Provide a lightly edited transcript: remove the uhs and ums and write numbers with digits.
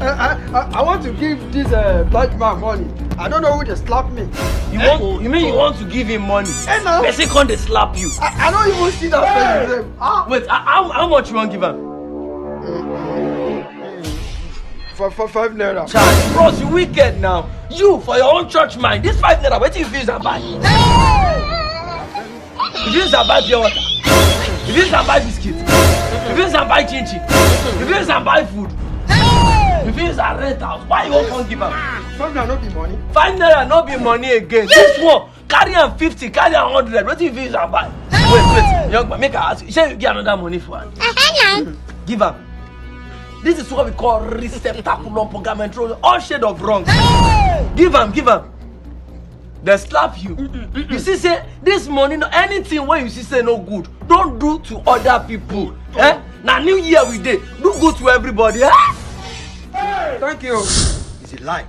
I want to give this black man money. I don't know who they slap me. You mean you want to give him money? No. Person can't they slap you? I don't even see that face. Wait, how much you want to give him? For 5 naira. Charles, bros, you wicked now. You, for your own church mind, this 5 naira, what you feel buy? If you buy pure water, if you buy biscuit, if you buy chin-chin, if you buy food, if you rent house, why you won't give him? 5 naira no be money. 5 naira no be money again. This one, carry am 50, carry am 100, what if you buy? Wait, young man, make I ask you, shall you get another money for him? Give am. This is what we call receptaculum pogamentro, all shade of wrong. Give am. They slap you. You see, say this money, no anything when you see say no good, don't do to other people. Now New Year we did, do good to everybody. Thank you. It's a lie.